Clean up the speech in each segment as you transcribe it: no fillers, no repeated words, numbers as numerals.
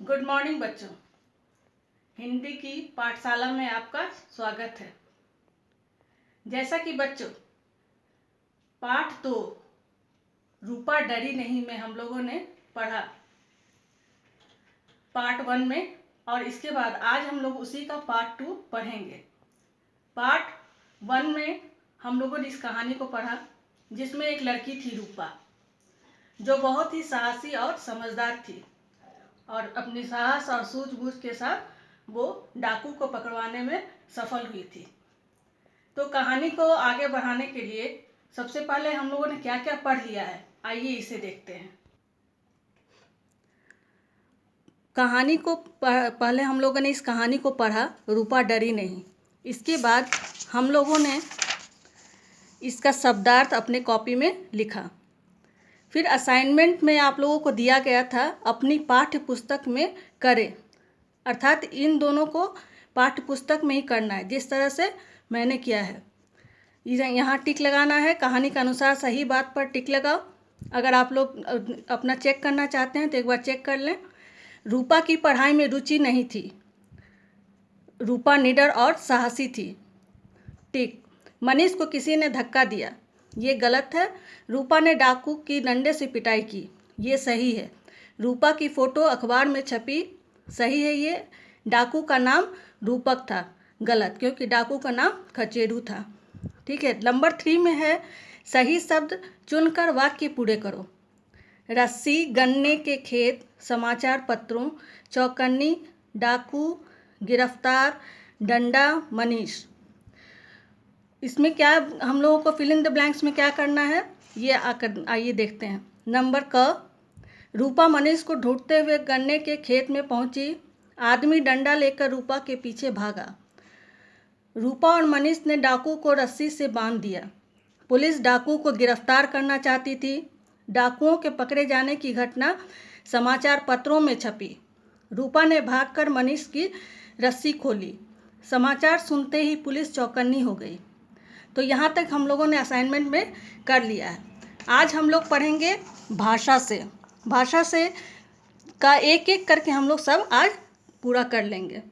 Good morning बच्चों। हिंदी की पाठशाला में आपका स्वागत है। जैसा कि बच्चों पाठ 2 रूपा डरी नहीं में हम लोगों ने पढ़ा पार्ट 1 में, और इसके बाद आज हम लोग उसी का पार्ट 2 पढ़ेंगे। पार्ट 1 में हम लोगों ने इस कहानी को पढ़ा जिसमें एक लड़की थी रूपा, जो बहुत ही साहसी और समझदार थी और अपनी साहस और सूझबूझ के साथ वो डाकू को पकड़वाने में सफल हुई थी। तो कहानी को आगे बढ़ाने के लिए सबसे पहले हम लोगों ने क्या क्या पढ़ लिया है, आइए इसे देखते हैं। कहानी को पहले हम लोगों ने इस कहानी को पढ़ा रूपा डरी नहीं। इसके बाद हम लोगों ने इसका शब्दार्थ अपने कॉपी में लिखा। फिर असाइनमेंट में आप लोगों को दिया गया था अपनी पाठ्य पुस्तक में करें, अर्थात इन दोनों को पाठ्य पुस्तक में ही करना है जिस तरह से मैंने किया है। यहाँ टिक लगाना है, कहानी के अनुसार सही बात पर टिक लगाओ। अगर आप लोग अपना चेक करना चाहते हैं तो एक बार चेक कर लें। रूपा की पढ़ाई में रुचि नहीं थी, रूपा निडर और साहसी थी, टिक। मनीष को किसी ने धक्का दिया, ये गलत है। रूपा ने डाकू की डंडे से पिटाई की, ये सही है। रूपा की फ़ोटो अखबार में छपी, सही है ये। डाकू का नाम रूपक था, गलत, क्योंकि डाकू का नाम खचेरू था। ठीक है। नंबर 3 में है सही शब्द चुनकर वाक्य पूरे करो। रस्सी, गन्ने के खेत, समाचार पत्रों, चौकन्नी, डाकू, गिरफ्तार, डंडा, मनीष। इसमें क्या हम लोगों को फिल इन द ब्लैंक्स में क्या करना है, ये आइए देखते हैं। नंबर क, रूपा मनीष को ढूंढते हुए गन्ने के खेत में पहुंची। आदमी डंडा लेकर रूपा के पीछे भागा। रूपा और मनीष ने डाकू को रस्सी से बांध दिया। पुलिस डाकू को गिरफ्तार करना चाहती थी। डाकुओं के पकड़े जाने की घटना समाचार पत्रों में छपी। रूपा ने भागकर मनीष की रस्सी खोली। समाचार सुनते ही पुलिस चौकन्नी हो गई। तो यहाँ तक हम लोगों ने असाइनमेंट में कर लिया है। आज हम लोग पढ़ेंगे भाषा से। भाषा से का एक एक करके हम लोग सब आज पूरा कर लेंगे।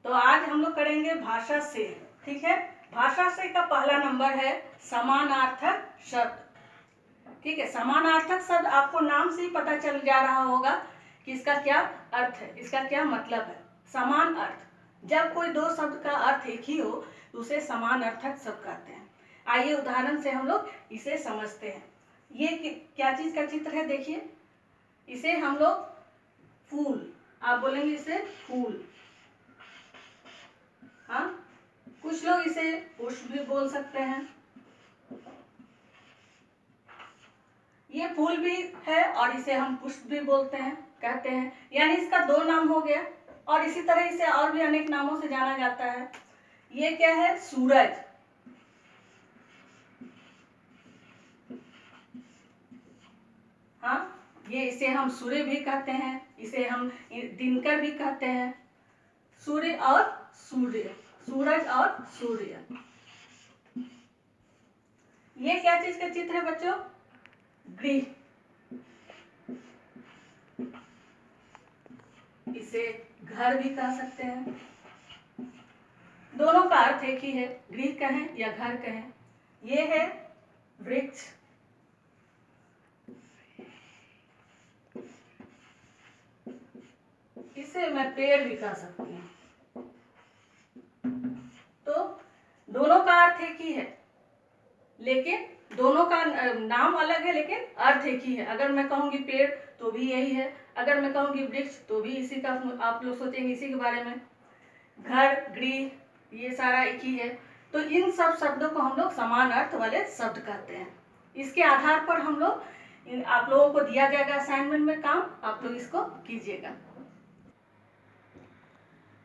तो आज हम लोग करेंगे भाषा से, ठीक है। भाषा से का पहला नंबर है समानार्थक शब्द। ठीक है, समानार्थक शब्द आपको नाम से ही पता चल जा रहा होगा कि इसका क्या अर्थ है, इसका क्या मतलब है। समान अर्थ, जब कोई दो शब्द का अर्थ एक ही हो तो उसे समान अर्थक शब्द कहते हैं। आइए उदाहरण से हम लोग इसे समझते हैं। ये क्या चीज का चित्र है, देखिए। इसे हम लोग फूल, आप बोलेंगे इसे फूल, हाँ। कुछ लोग इसे पुष्प भी बोल सकते हैं। ये फूल भी है और इसे हम पुष्प भी बोलते हैं, कहते हैं, यानी इसका दो नाम हो गया। और इसी तरह इसे और भी अनेक नामों से जाना जाता है। ये क्या है, सूरज, हाँ। ये इसे हम सूर्य भी कहते हैं, इसे हम दिनकर भी कहते हैं। सूर्य और सूर्य, सूरज और सूर्य। ये क्या चीज का चित्र है बच्चों, गृह। इसे घर भी कह सकते हैं, दोनों का अर्थ एक ही है, गृह कहें या घर कहें। ये है वृक्ष, इसे मैं पेड़ भी कह सकती हूँ। तो दोनों का अर्थ एक ही है, लेकिन दोनों का नाम अलग है लेकिन अर्थ एक ही है। अगर मैं कहूंगी पेड़ तो भी यही है, अगर मैं कहूंगी वृक्ष तो भी इसी का, आप लोग सोचेंगे इसी के बारे में। घर, गृह, ये सारा एक ही है। तो इन सब शब्दों को हम लोग समान अर्थ वाले शब्द कहते हैं। इसके आधार पर हम लोग, आप लोगों को दिया जाएगा असाइनमेंट में काम, आप लोग इसको कीजिएगा।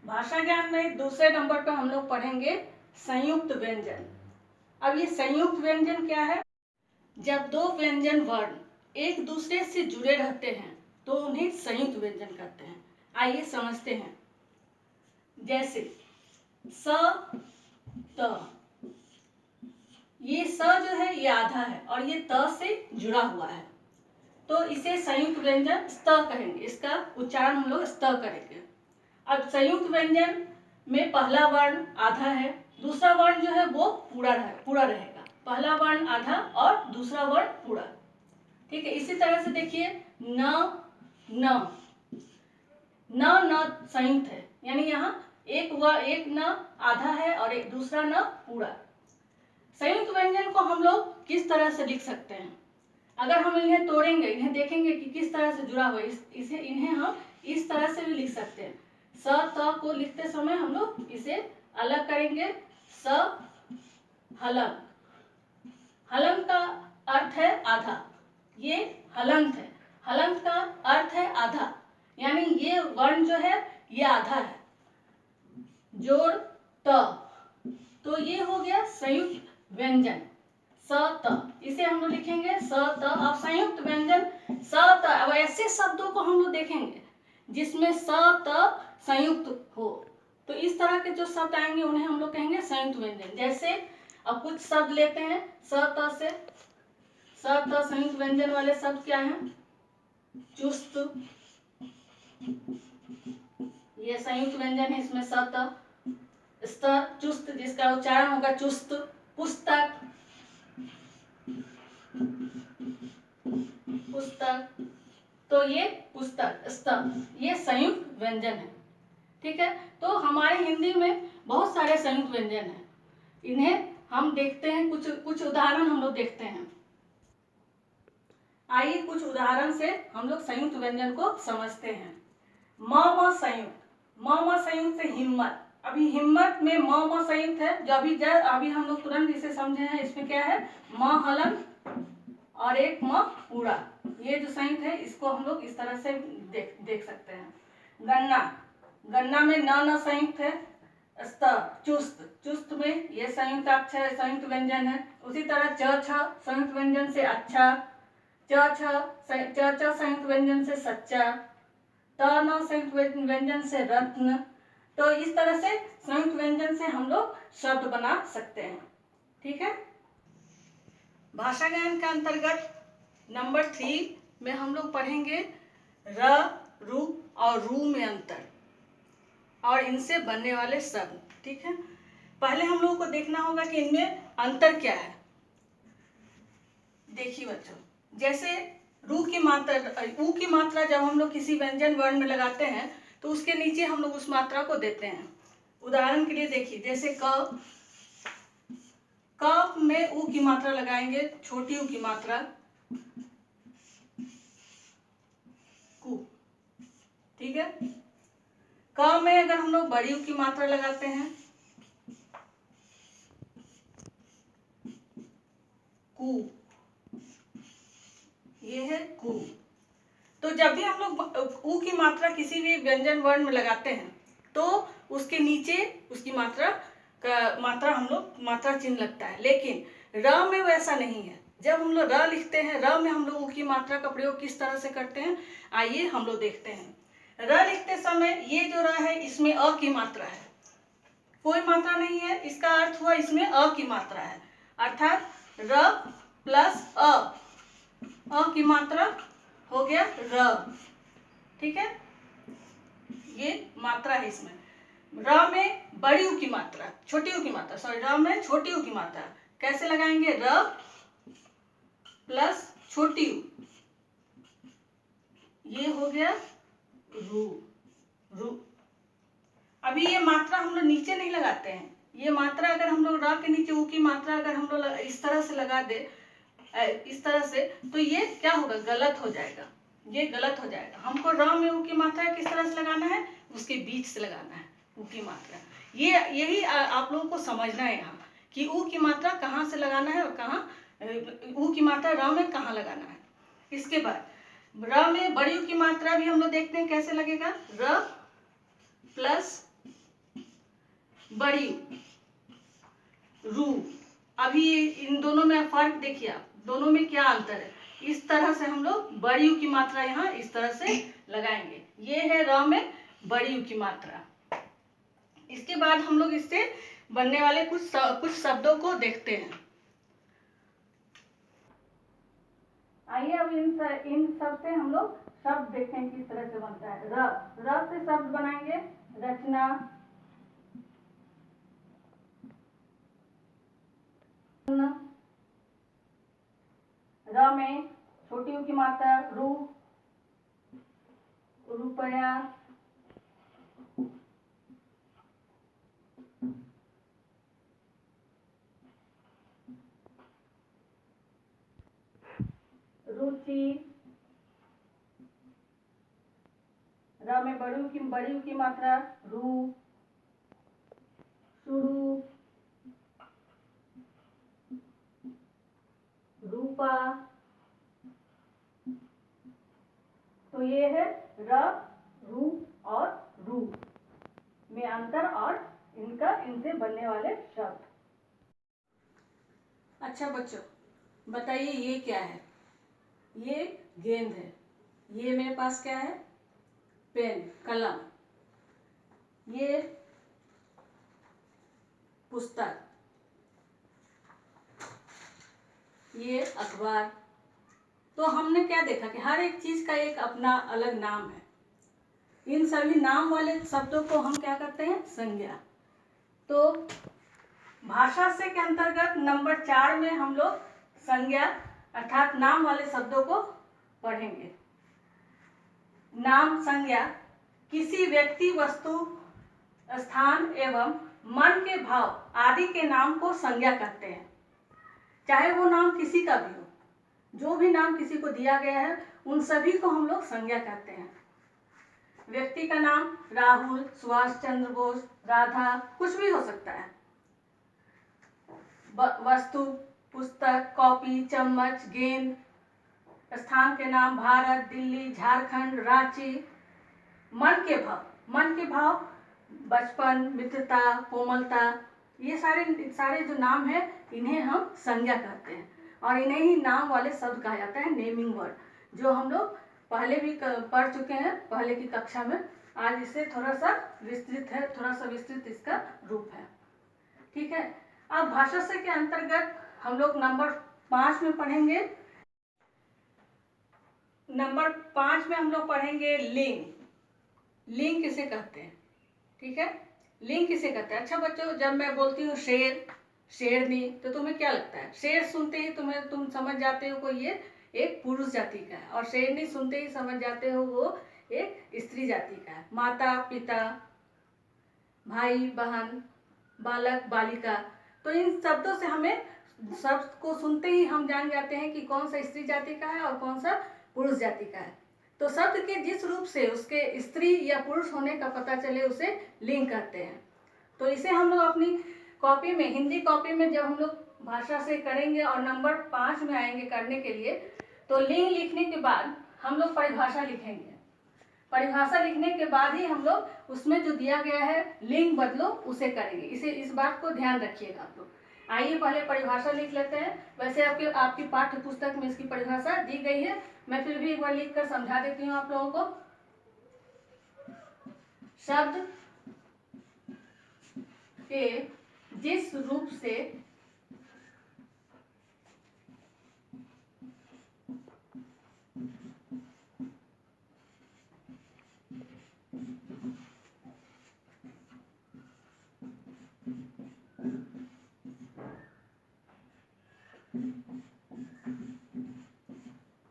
भाषा ज्ञान में दूसरे नंबर पर हम लोग पढ़ेंगे संयुक्त व्यंजन। अब ये संयुक्त व्यंजन क्या है, जब दो व्यंजन वर्ण एक दूसरे से जुड़े रहते हैं तो उन्हें संयुक्त व्यंजन कहते हैं। आइए समझते हैं। जैसे स, त, ये स जो है ये आधा है और ये त से जुड़ा हुआ है। तो इसे संयुक्त व्यंजन स्त कहेंगे, इसका उच्चारण हम लोग स्त करेंगे। अब संयुक्त व्यंजन में पहला वर्ण आधा है, दूसरा वर्ण जो है वो पूरा रहेगा। पहला वर्ण आधा और दूसरा वर्ण पूरा। ठीक है, इसी तरह से देखिए न न न संयुक्त है, यानी यहाँ एक न आधा है और एक दूसरा न पूरा। संयुक्त व्यंजन को हम लोग किस तरह से लिख सकते हैं? अगर हम इन्हें तोड़ेंगे, इन्हें देखेंगे कि किस तरह से जुड़ा हुआ है, इन्हें हम इस तरह से भी लिख सकते हैं। स त को लिखते समय हम लोग इसे अलग करेंगे। स हलंत, हलंत का अर्थ है आधा, ये हलंत है, हलंत का अर्थ है आधा, यानी ये वर्ण जो है ये आधा है। जोड़ त, तो ये हो गया संयुक्त व्यंजन स त, इसे हम लोग लिखेंगे स त। अब संयुक्त व्यंजन स त, अब ऐसे शब्दों को हम लोग देखेंगे जिसमें स त संयुक्त हो, तो इस तरह के जो शब्द आएंगे उन्हें हम लोग कहेंगे संयुक्त व्यंजन। जैसे अब कुछ शब्द लेते हैं स त से। स त संयुक्त व्यंजन वाले शब्द क्या हैं? चुस्त, ये संयुक्त व्यंजन है, इसमें स त। स्तर, चुस्त, जिसका उच्चारण होगा चुस्त। पुस्तक, पुस्तक, तो ये पुस्तक, स्तर, ये संयुक्त व्यंजन है। ठीक है, तो हमारे हिंदी में बहुत सारे संयुक्त व्यंजन हैं, इन्हें हम देखते हैं, कुछ उदाहरण हम लोग देखते हैं। आइए कुछ उदाहरण से हम लोग संयुक्त व्यंजन को समझते हैं। म संयुक्त, म संयुक्त से हिम्मत। अभी हिम्मत में म संयुक्त है, जो अभी हम लोग तुरंत इसे समझे हैं। इसमें क्या है? म हलंत और एक म पूरा, ये जो संयुक्त है इसको हम लोग इस तरह से देख सकते हैं। गन्ना, गन्ना में न संयुक्त है। स्त, चुस्त, चुस्त में ये संयुक्त अक्षर संयुक्त व्यंजन है। उसी तरह च छ संयुक्त व्यंजन से अच्छा, च छ संयुक्त व्यंजन से सच्चा, त न संयुक्त व्यंजन से रत्न। तो इस तरह से संयुक्त व्यंजन से हम लोग शब्द बना सकते हैं। ठीक है, भाषा ज्ञान के अंतर्गत नंबर 3 में हम लोग पढ़ेंगे र, रु और रू में अंतर और इनसे बनने वाले शब्द। ठीक है, पहले हम लोगों को देखना होगा कि इनमें अंतर क्या है। देखिए बच्चों, जैसे रू की मात्रा, ऊ की मात्रा जब हम लोग किसी व्यंजन वर्ण में लगाते हैं तो उसके नीचे हम लोग उस मात्रा को देते हैं। उदाहरण के लिए देखिए, जैसे क में ऊ की मात्रा लगाएंगे, छोटी ऊ की मात्रा कु। ठीक है, क में अगर हम लोग बड़ी ऊ की मात्रा लगाते हैं कु, ये है कु। तो जब भी हम लोग ऊ की मात्रा किसी भी व्यंजन वर्ण में लगाते हैं तो उसके नीचे उसकी मात्रा हम लोग मात्रा चिन्ह लगता है। लेकिन र में वैसा नहीं है। जब हम लोग र लिखते हैं, र में हम लोग ऊ की मात्रा का प्रयोग किस तरह से करते हैं, आइए हम लोग देखते हैं। र लिखते समय ये जो र है इसमें अ की मात्रा है, कोई मात्रा नहीं है, इसका अर्थ हुआ इसमें अ की मात्रा है, अर्थात र प्लस अ की मात्रा हो गया र। ठीक है, ये मात्रा है इसमें। र में बड़ी ऊ की मात्रा, छोटी ऊ की मात्रा, सॉरी, र में छोटी ऊ की मात्रा कैसे लगाएंगे? र प्लस छोटी ऊ, ये हो गया रू, रू। अभी ये मात्रा हम लोग नीचे नहीं लगाते हैं, ये मात्रा अगर हम लोग र के नीचे ऊ की मात्रा अगर हम लोग इस तरह से लगा दे, इस तरह से, तो ये क्या होगा? गलत हो जाएगा, ये गलत हो जाएगा। हमको र में ऊ की मात्रा किस तरह से लगाना है? उसके बीच से लगाना है ऊ की मात्रा। यही आप लोगों को समझना है यहाँ कि ऊ की मात्रा कहाँ से लगाना है और कहाँ ऊ की मात्रा र में कहाँ लगाना है। इसके बाद र में बड़ी ऊ की मात्रा भी हम लोग देखते हैं कैसे लगेगा। र प्लस बड़ी रू। अभी इन दोनों में फर्क देखिए आप, दोनों में क्या अंतर है। इस तरह से हम लोग बड़ी ऊ की मात्रा यहाँ इस तरह से लगाएंगे, ये है र में बड़ी ऊ की मात्रा। इसके बाद हम लोग इससे बनने वाले कुछ शब्दों को देखते हैं। आइए अब इन सब से हम लोग शब्द देखते हैं किस तरह से बनता है। र से शब्द बनाएंगे रचना, र में छोटी ऊ की मात्रा रू, रुपया, रुचि, र में बड़ी ऊ की मात्रा रू, शुरू, रूपा। तो ये है र, रू और रू में अंतर और इनसे बनने वाले शब्द। अच्छा बच्चों, बताइए ये क्या है? ये गेंद है। ये मेरे पास क्या है? पेन, कलम। ये पुस्तक, ये अखबार। तो हमने क्या देखा कि हर एक चीज का एक अपना अलग नाम है। इन सभी नाम वाले शब्दों को हम क्या करते हैं? संज्ञा। तो भाषा से के अंतर्गत नंबर 4 में हम लोग संज्ञा अर्थात नाम वाले शब्दों को पढ़ेंगे। नाम संज्ञा किसी व्यक्ति, वस्तु, स्थान एवं मन के भाव आदि के नाम को संज्ञा कहते हैं। चाहे वो नाम किसी का भी हो, जो भी नाम किसी को दिया गया है उन सभी को हम लोग संज्ञा कहते हैं। व्यक्ति का नाम राहुल, सुभाष चंद्र बोस, राधा, कुछ भी हो सकता है। वस्तु, पुस्तक, कॉपी, चम्मच, गेंद। स्थान के नाम भारत, दिल्ली, झारखंड, रांची। मन के भाव बचपन, मित्रता, कोमलता। ये सारे जो नाम है इन्हें हम संज्ञा कहते हैं और इन्हें ही नाम वाले शब्द कहा जाता है, नेमिंग वर्ड, जो हम लोग पहले भी पढ़ चुके हैं पहले की कक्षा में। आज इससे थोड़ा सा विस्तृत इसका रूप है। ठीक है। अब भाषा से के अंतर्गत हम लोग नंबर 5 में पढ़ेंगे। नंबर 5 में हम लोग पढ़ेंगे लिंग। लिंग किसे कहते हैं? ठीक है, लिंग किसे कहते हैं? अच्छा बच्चों, जब मैं बोलती हूँ शेर, शेरनी, तो तुम्हें क्या लगता है? शेर सुनते ही तुम समझ जाते हो कोई ये एक पुरुष जाति का है, और शेरनी सुनते ही समझ जाते हो वो एक स्त्री जाति का है। माता, पिता, भाई, बहन, बालक, बालिका। तो इन शब्दों से हमें शब्द को सुनते ही हम जान जाते हैं कि कौन सा स्त्री जाति का है और कौन सा पुरुष जाति का है। तो शब्द के जिस रूप से उसके स्त्री या पुरुष होने का पता चले उसे लिंग कहते हैं। तो इसे हम लोग अपनी कॉपी में, हिंदी कॉपी में जब हम लोग भाषा से करेंगे और नंबर 5 में आएंगे करने के लिए, तो लिंग लिखने के बाद हम लोग परिभाषा लिखेंगे। परिभाषा लिखने के बाद ही हम लोग उसमें जो दिया गया है लिंग बदलो उसे करेंगे। इस बात को ध्यान रखिएगा आप लोग। आइए पहले परिभाषा लिख लेते हैं। वैसे आपकी पाठ्य पुस्तक में इसकी परिभाषा दी गई है, मैं फिर भी एक बार लिख कर समझा देती हूँ आप लोगों को। शब्द के जिस रूप से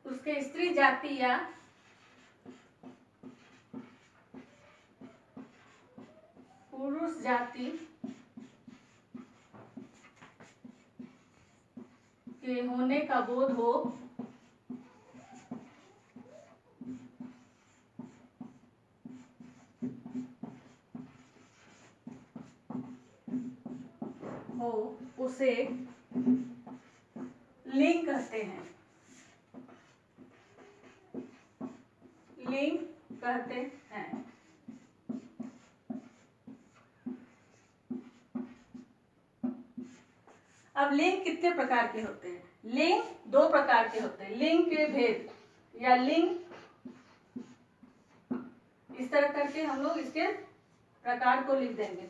उसके स्त्री जाति या पुरुष जाति के होने का बोध हो, उसे लिंग कहते हैं। लिंग कहते हैं। अब लिंग कितने प्रकार के होते हैं? लिंग 2 प्रकार के होते हैं। लिंग के भेद या लिंग, इस तरह करके हम लोग इसके प्रकार को लिख देंगे।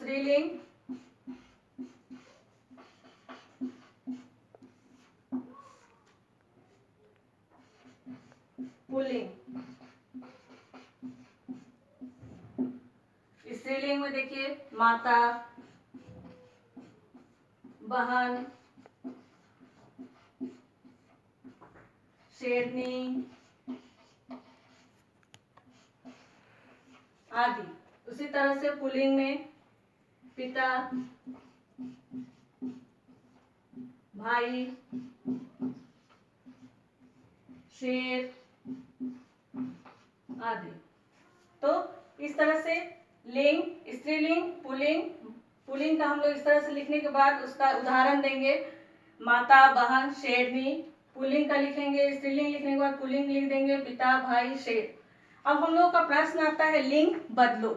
स्त्रीलिंग, पुल्लिंग। स्त्रीलिंग में देखिए माता, बहन, शेरनी आदि। उसी तरह से पुल्लिंग में पिता, भाई, शेर आदि। तो इस तरह से लिंग, स्त्रीलिंग, पुल्लिंग, पुल्लिंग का हम लोग इस तरह से लिखने के बाद उसका उदाहरण देंगे, माता, बहन, शेरनी। पुल्लिंग का लिखेंगे, स्त्रीलिंग लिखने के बाद पुल्लिंग लिख देंगे, पिता, भाई, शेर। अब हम लोग का प्रश्न आता है लिंग बदलो।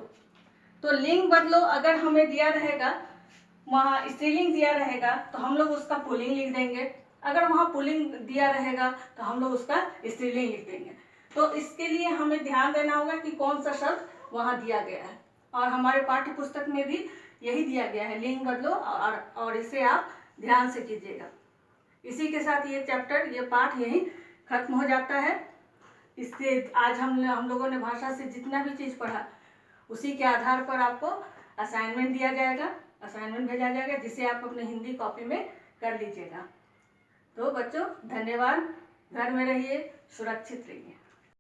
तो लिंग बदलो अगर हमें दिया रहेगा, वहाँ स्त्रीलिंग दिया रहेगा तो हम लोग उसका पुल्लिंग लिख देंगे, अगर वहाँ पुल्लिंग दिया रहेगा तो हम लोग उसका स्त्रीलिंग लिख देंगे। तो इसके लिए हमें ध्यान देना होगा कि कौन सा शब्द वहाँ दिया गया है, और हमारे पाठ्य पुस्तक में भी यही दिया गया है, लिंग बदलो, और इसे आप ध्यान से कीजिएगा। इसी के साथ ये चैप्टर, ये पाठ यही खत्म हो जाता है। इससे आज हम लोगों ने भाषा से जितना भी चीज़ पढ़ा उसी के आधार पर आपको असाइनमेंट दिया जाएगा, असाइनमेंट भेजा जाएगा, जिसे आप अपने हिंदी कॉपी में कर लीजिएगा। तो बच्चों धन्यवाद, घर में रहिए, सुरक्षित रहिए।